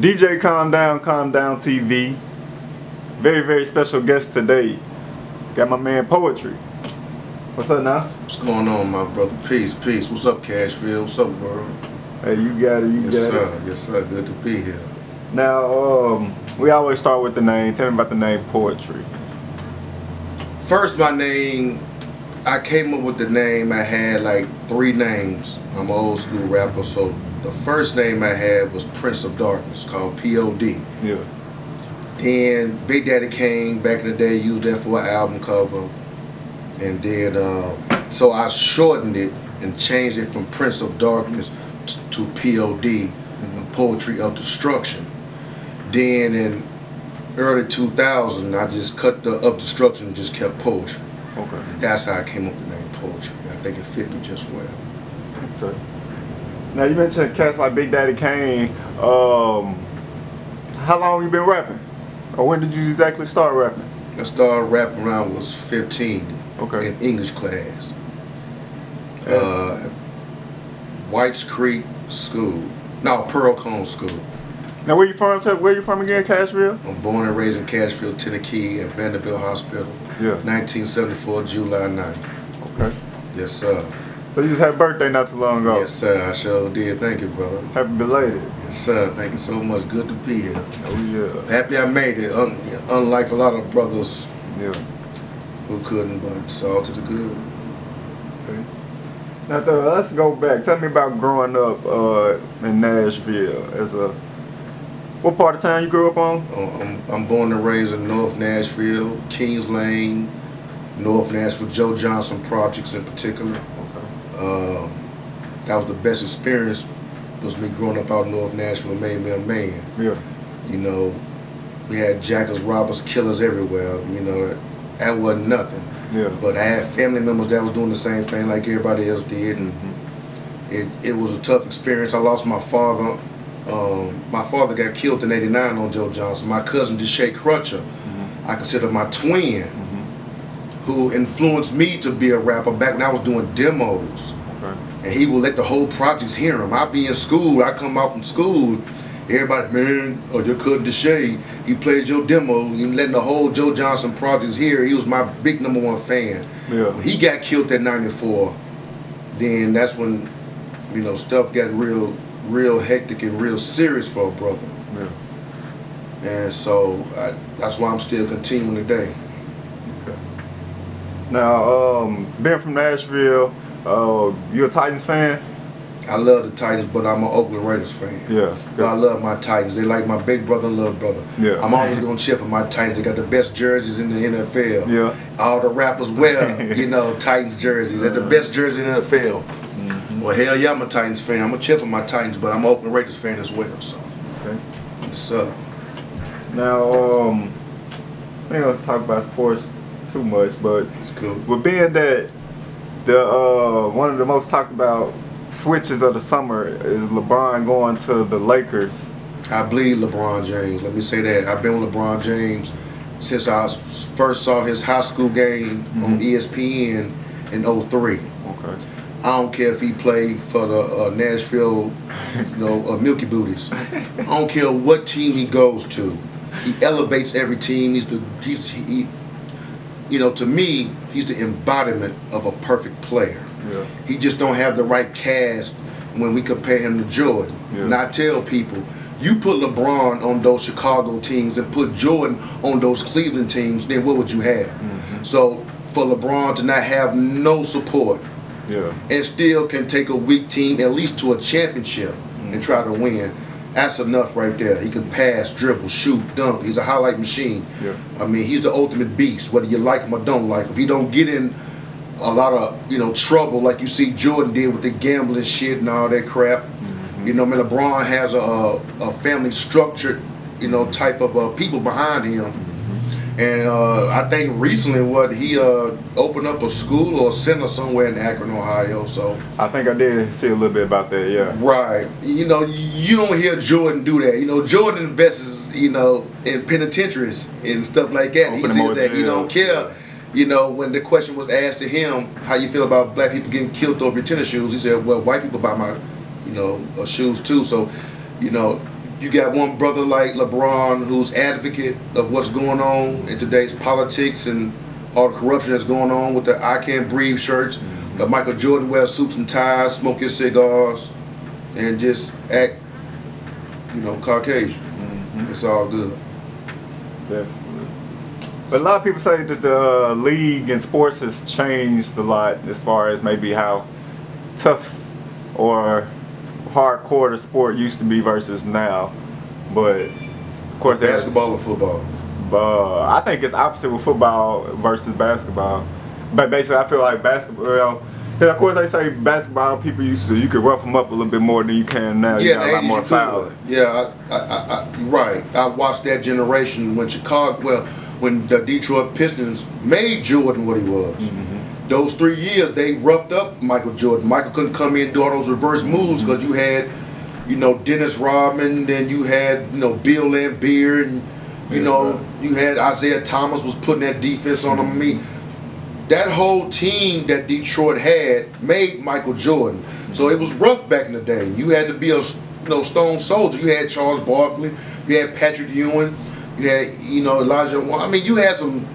DJ Calm Down TV. Very, very special guest today. Got my man Poetry. What's up now? What's going on, my brother? Peace, peace. What's up, Cashville? What's up, world? Hey, you got it, Yes, sir. Yes, sir. Good to be here. Now, we always start with the name. Tell me about the name Poetry. First, my name, I came up with the name. I had like 3 names. I'm an old school rapper, so the first name I had was Prince of Darkness, called P.O.D. Yeah. Then Big Daddy Kane, back in the day, used that for an album cover. And then, so I shortened it and changed it from Prince of Darkness to P.O.D., Poetry of Destruction. Then in early 2000, I just cut the of destruction and just kept poetry. Okay. And that's how I came up with the name Poetry. I think it fit me just well. Okay. Now you mentioned cats like Big Daddy Kane. How long you been rapping? Or when did you exactly start rapping? I started rapping when I was 15. Okay. In English class. Whites Creek School. No, Pearl Cone School. Now where you from? Where you from again, Cashville? I'm born and raised in Cashville, Tennessee at Vanderbilt Hospital. Yeah. 1974, July 9th. Okay. Yes, sir. So you just had a birthday not too long ago? Yes, sir. I sure did. Thank you, brother. Happy belated. Yes, sir. Thank you so much. Good to be here. Oh, yeah. Happy I made it, unlike a lot of brothers who couldn't, but it's all to the good. Okay. Now, let's go back. Tell me about growing up in Nashville. What part of town you grew up on? I'm born and raised in North Nashville, Kings Lane, North Nashville, Joe Johnson projects in particular. Okay. That was the best experience, was me growing up out in North Nashville. Made me a man. Yeah. You know, we had jackers, robbers, killers everywhere. You know, that wasn't nothing. Yeah. But I had family members that was doing the same thing like everybody else did, and it was a tough experience. I lost my father. My father got killed in '89 on Joe Johnson. My cousin Deshae Crutcher, I consider my twin, who influenced me to be a rapper back when I was doing demos. Okay. And he would let the whole projects hear him. I'd be in school, I come out from school, everybody, man, oh, your cousin Deshae, he plays your demo, you letting the whole Joe Johnson projects hear. He was my big #1 fan. Yeah. When he got killed in '94, then that's when, you know, stuff got real hectic and real serious for a brother. Yeah. And so that's why I'm still continuing today. Okay. Now, being from Nashville, you a Titans fan? I love the Titans, but I'm an Oakland Raiders fan. Yeah. But I love my Titans. They like my big brother and little brother. Yeah. I'm always gonna cheer for my Titans. They got the best jerseys in the NFL. Yeah. All the rappers wear, you know, Titans jerseys. They're the best jersey in the NFL. Well, hell yeah, I'm a Titans fan. I'm a chip for my Titans, but I'm an Oakland Raiders fan as well. So, okay. So, now, I ain't gonna talk about sports too much, but it's cool. With being that the one of the most talked about switches of the summer is LeBron going to the Lakers. I bleed LeBron James. Let me say that. I've been with LeBron James since I first saw his high school game on ESPN in '03. Okay. I don't care if he played for the Nashville, you know, Milky Booties. I don't care what team he goes to. He elevates every team. You know, to me, he's the embodiment of a perfect player. Yeah. He just don't have the right cast when we compare him to Jordan. Yeah. And I tell people, you put LeBron on those Chicago teams and put Jordan on those Cleveland teams, then what would you have? So for LeBron to not have no support, and still can take a weak team at least to a championship and try to win, that's enough right there. He can pass, dribble, shoot, dunk. He's a highlight machine. Yeah. I mean, he's the ultimate beast, whether you like him or don't like him. He don't get in a lot of, you know, trouble like you see Jordan did with the gambling shit and all that crap. You know, I mean, LeBron has a family structured, you know, type of people behind him. And I think recently he opened up a school or a center somewhere in Akron, Ohio. So I think I did see a little bit about that, yeah. Right. You know, you don't hear Jordan do that. You know, Jordan invests, you know, in penitentiaries and stuff like that. He says that he don't care. You know, when the question was asked to him, how you feel about black people getting killed over your tennis shoes, he said, well, white people buy my, you know, shoes too. So, you know, you got one brother like LeBron who's advocate of what's going on in today's politics and all the corruption that's going on with the I Can't Breathe shirts. Michael Jordan wears suits and ties, smoke his cigars, and just act, you know, Caucasian. It's all good. Definitely. But a lot of people say that the league in sports has changed a lot as far as maybe how tough or hardcore the sport used to be versus now. But of course, basketball or football? I think it's opposite with football versus basketball. But basically, I feel like basketball. Well, of course, they say basketball people used to you could rough them up a little bit more than you can now. Yeah, you got a lot more fouling. Yeah, right. I watched that generation when when the Detroit Pistons made Jordan what he was. Those 3 years, they roughed up Michael Jordan. Michael couldn't come in and do all those reverse moves because you had, you know, Dennis Rodman, then you had, you know, Bill Laimbeer, and you know, you had Isaiah Thomas was putting that defense on him. I mean, that whole team that Detroit had made Michael Jordan. So it was rough back in the day. You had to be a stone soldier. You had Charles Barkley, you had Patrick Ewing, you had Elijah. I mean, you had some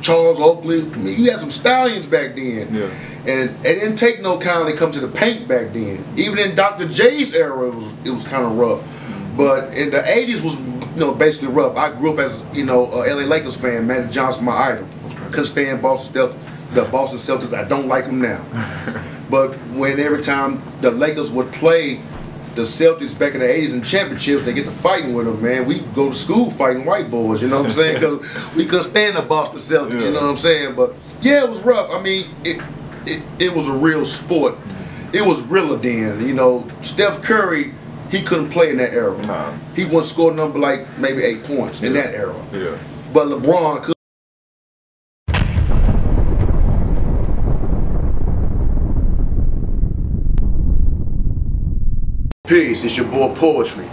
Charles Oakley. I mean, you had some stallions back then. Yeah. And it didn't take no kindly come to the paint back then. Even in Dr. J's era, it was kind of rough. But in the '80s was basically rough. I grew up as a LA Lakers fan. Magic Johnson, my idol. Couldn't stand the Boston Celtics. I don't like them now. But when every time the Lakers would play the Celtics back in the '80s in championships, they get to fighting with them, man. We go to school fighting white boys, you know what I'm saying? Because we couldn't stand the Boston Celtics, you know what I'm saying? But yeah, it was rough. I mean, it was a real sport. It was realer then. You know, Steph Curry, he couldn't play in that era. Nah. He wouldn't score number like maybe 8 points in that era. Yeah. But LeBron could. Peace, it's your boy Poetry,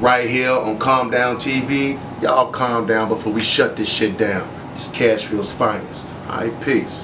right here on Calm Down TV. Y'all calm down before we shut this shit down. It's Cashville's finest. Alright, peace.